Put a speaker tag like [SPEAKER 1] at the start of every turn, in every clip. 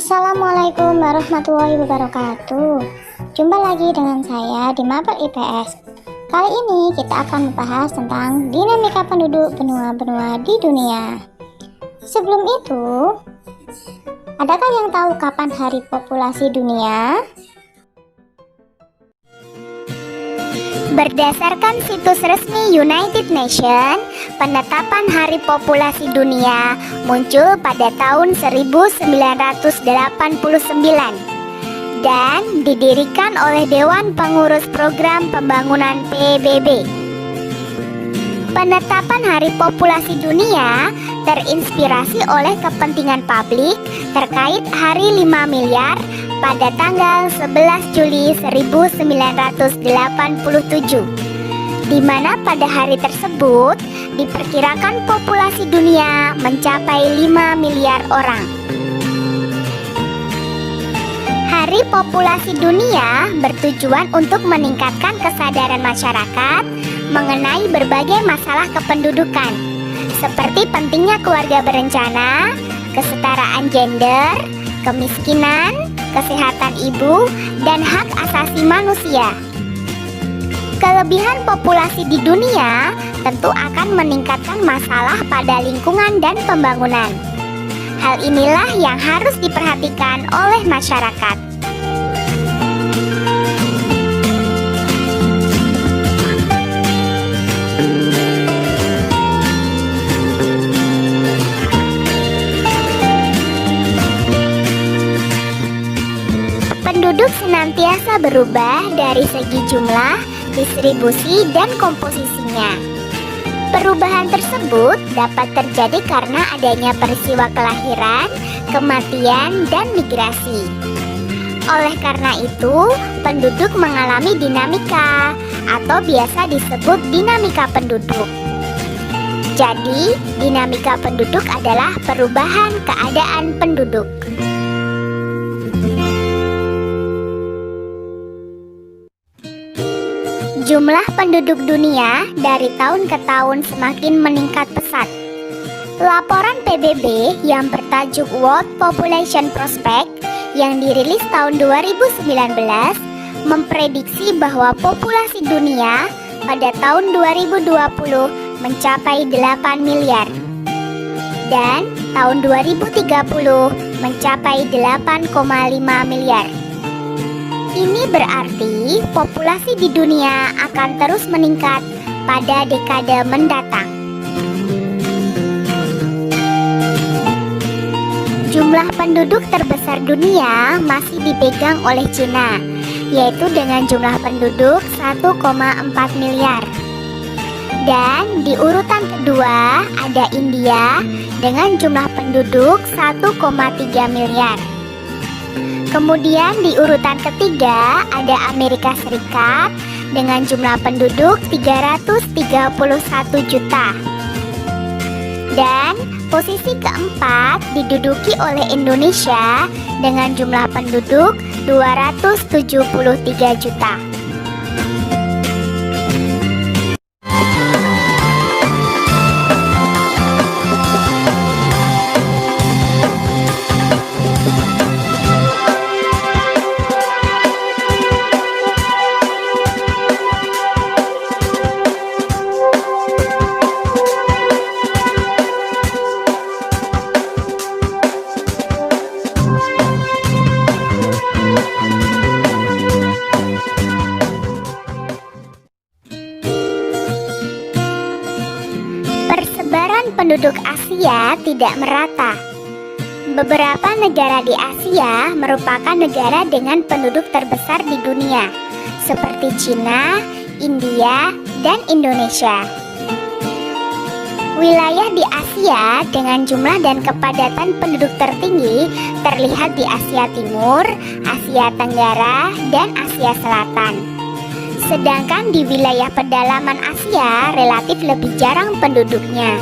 [SPEAKER 1] Assalamualaikum warahmatullahi wabarakatuh. Jumpa lagi dengan saya di Mapel IPS. Kali ini kita akan membahas tentang dinamika penduduk benua-benua di dunia. Sebelum itu, adakah yang tahu kapan hari populasi dunia? Berdasarkan situs resmi United Nations, penetapan Hari Populasi Dunia muncul pada tahun 1989 dan didirikan oleh Dewan Pengurus Program Pembangunan PBB. Penetapan Hari Populasi Dunia terinspirasi oleh kepentingan publik terkait Hari 5 Miliar pada tanggal 11 Juli 1987, di mana pada hari tersebut diperkirakan populasi dunia mencapai 5 miliar orang. Hari Populasi Dunia bertujuan untuk meningkatkan kesadaran masyarakat mengenai berbagai masalah kependudukan, seperti pentingnya keluarga berencana, kesetaraan gender, kemiskinan, kesehatan ibu, dan hak asasi manusia. Kelebihan populasi di dunia tentu akan meningkatkan masalah pada lingkungan dan pembangunan. Hal inilah yang harus diperhatikan oleh masyarakat. Penduduk senantiasa berubah dari segi jumlah, distribusi, dan komposisinya. Perubahan tersebut dapat terjadi karena adanya peristiwa kelahiran, kematian, dan migrasi. Oleh karena itu, penduduk mengalami dinamika atau biasa disebut dinamika penduduk. Jadi, dinamika penduduk adalah perubahan keadaan penduduk. Jumlah penduduk dunia dari tahun ke tahun semakin meningkat pesat. Laporan PBB yang bertajuk World Population Prospect yang dirilis tahun 2019 memprediksi bahwa populasi dunia pada tahun 2020 mencapai 8 miliar dan tahun 2030 mencapai 8,5 miliar. Ini berarti populasi di dunia akan terus meningkat pada dekade mendatang. Jumlah penduduk terbesar dunia masih dipegang oleh Cina, yaitu dengan jumlah penduduk 1,4 miliar. Dan di urutan kedua ada India dengan jumlah penduduk 1,3 miliar. Kemudian di urutan ketiga ada Amerika Serikat dengan jumlah penduduk 331 juta. Dan posisi keempat diduduki oleh Indonesia dengan jumlah penduduk 273 juta. Persebaran penduduk Asia tidak merata. Beberapa negara di Asia merupakan negara dengan penduduk terbesar di dunia, seperti Cina, India, dan Indonesia. Wilayah di Asia dengan jumlah dan kepadatan penduduk tertinggi terlihat di Asia Timur, Asia Tenggara, dan Asia Selatan. Sedangkan di wilayah pedalaman Asia relatif lebih jarang penduduknya.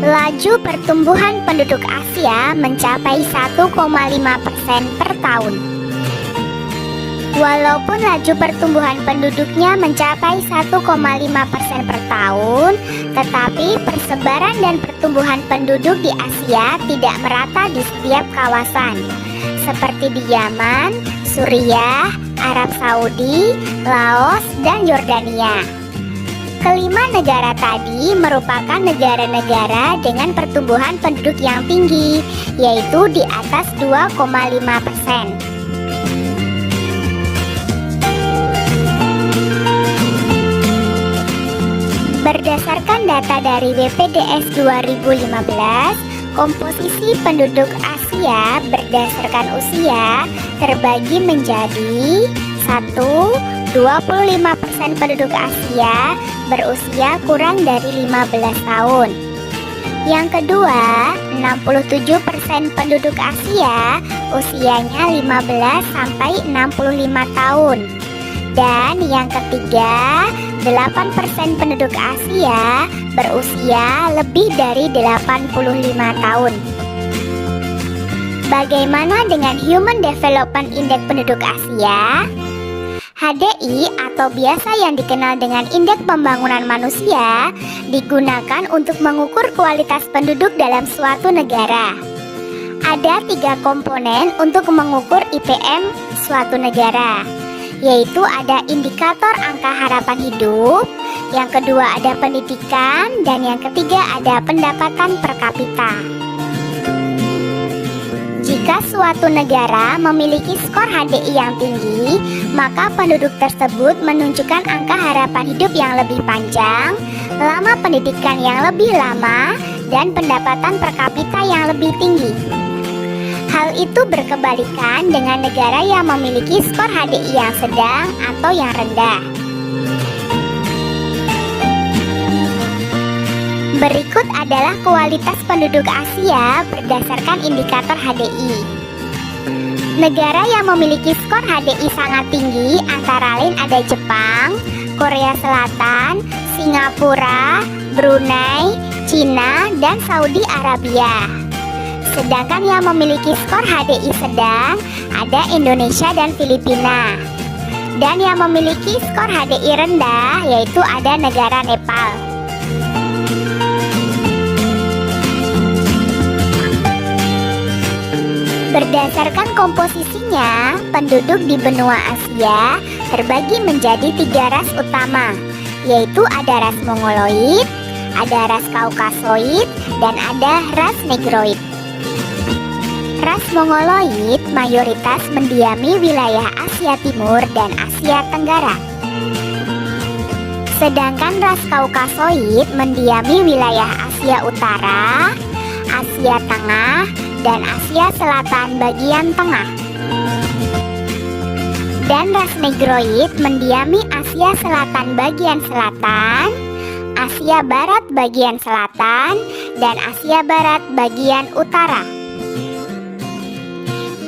[SPEAKER 1] Laju pertumbuhan penduduk Asia mencapai 1,5% per tahun. Walaupun laju pertumbuhan penduduknya mencapai 1,5% per tahun, tetapi persebaran dan pertumbuhan penduduk di Asia tidak merata di setiap kawasan, seperti di Yaman, Suriah, Arab Saudi, Laos, dan Yordania. Kelima negara tadi merupakan negara-negara dengan pertumbuhan penduduk yang tinggi, yaitu di atas 2,5%. Berdasarkan data dari BPDS 2015, komposisi penduduk Asia berdasarkan usia terbagi menjadi 1. 25% penduduk Asia berusia kurang dari 15 tahun. Yang kedua, 67% penduduk Asia usianya 15 sampai 65 tahun. Dan yang ketiga, 8% penduduk Asia berusia lebih dari 85 tahun. Bagaimana dengan Human Development Index penduduk Asia? HDI atau biasa yang dikenal dengan Indeks Pembangunan Manusia digunakan untuk mengukur kualitas penduduk dalam suatu negara. Ada 3 komponen untuk mengukur IPM suatu negara, yaitu ada indikator angka harapan hidup, yang kedua ada pendidikan, dan yang ketiga ada pendapatan per kapita. Jika suatu negara memiliki skor HDI yang tinggi, maka penduduk tersebut menunjukkan angka harapan hidup yang lebih panjang, lama pendidikan yang lebih lama, dan pendapatan per kapita yang lebih tinggi. Hal itu berkebalikan dengan negara yang memiliki skor HDI yang sedang atau yang rendah. Berikut adalah kualitas penduduk Asia berdasarkan indikator HDI. Negara yang memiliki skor HDI sangat tinggi antara lain ada Jepang, Korea Selatan, Singapura, Brunei, Cina, dan Saudi Arabia. Sedangkan yang memiliki skor HDI sedang ada Indonesia dan Filipina. Dan yang memiliki skor HDI rendah yaitu ada negara Nepal. Berdasarkan komposisinya, penduduk di benua Asia terbagi menjadi 3 ras utama, yaitu ada ras Mongoloid, ada ras Kaukasoid, dan ada ras Negroid. Ras Mongoloid mayoritas mendiami wilayah Asia Timur dan Asia Tenggara. Sedangkan ras Kaukasoid mendiami wilayah Asia Utara, Asia Tengah, dan Asia Selatan bagian tengah. Dan ras Negroid mendiami Asia Selatan bagian selatan, Asia Barat bagian selatan, dan Asia Barat bagian utara.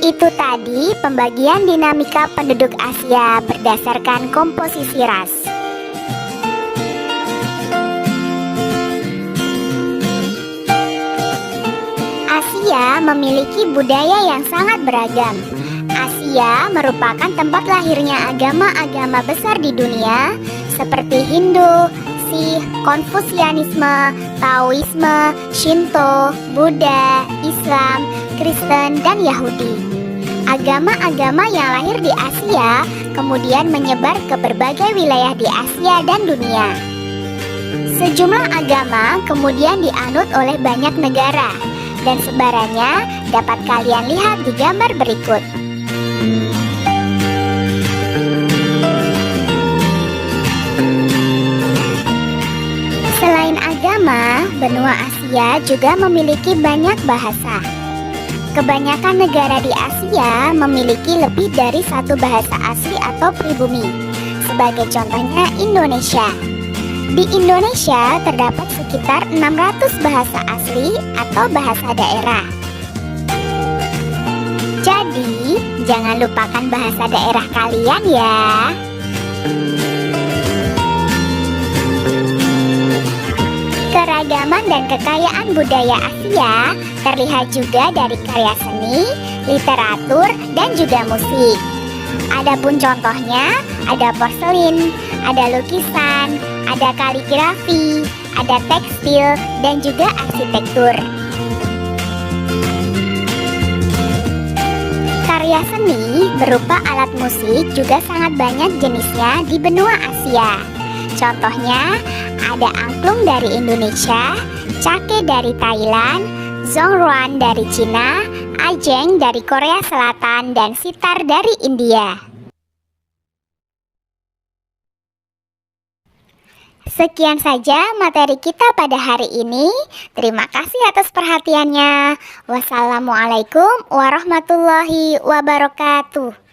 [SPEAKER 1] Itu tadi pembagian dinamika penduduk Asia berdasarkan komposisi ras. Asia memiliki budaya yang sangat beragam. Asia merupakan tempat lahirnya agama-agama besar di dunia seperti Hindu, Sikh, Konfusianisme, Taoisme, Shinto, Buddha, Islam, Kristen, dan Yahudi. Agama-agama yang lahir di Asia kemudian menyebar ke berbagai wilayah di Asia dan dunia. Sejumlah agama kemudian dianut oleh banyak negara, dan sebarannya dapat kalian lihat di gambar berikut. Selain agama, benua Asia juga memiliki banyak bahasa. Kebanyakan negara di Asia memiliki lebih dari 1 bahasa asli atau pribumi. Sebagai contohnya Indonesia. Di Indonesia terdapat sekitar 600 bahasa asli atau bahasa daerah. Jadi, jangan lupakan bahasa daerah kalian ya. Keragaman dan kekayaan budaya Asia terlihat juga dari karya seni, literatur, dan juga musik. Adapun contohnya, ada porselin, ada lukisan, ada kaligrafi, ada tekstil, dan juga arsitektur. Karya seni berupa alat musik juga sangat banyak jenisnya di benua Asia. Contohnya, ada angklung dari Indonesia, cake dari Thailand, zongruan dari Cina, ajeng dari Korea Selatan, dan sitar dari India. Sekian saja materi kita pada hari ini. Terima kasih atas perhatiannya. Wassalamualaikum warahmatullahi wabarakatuh.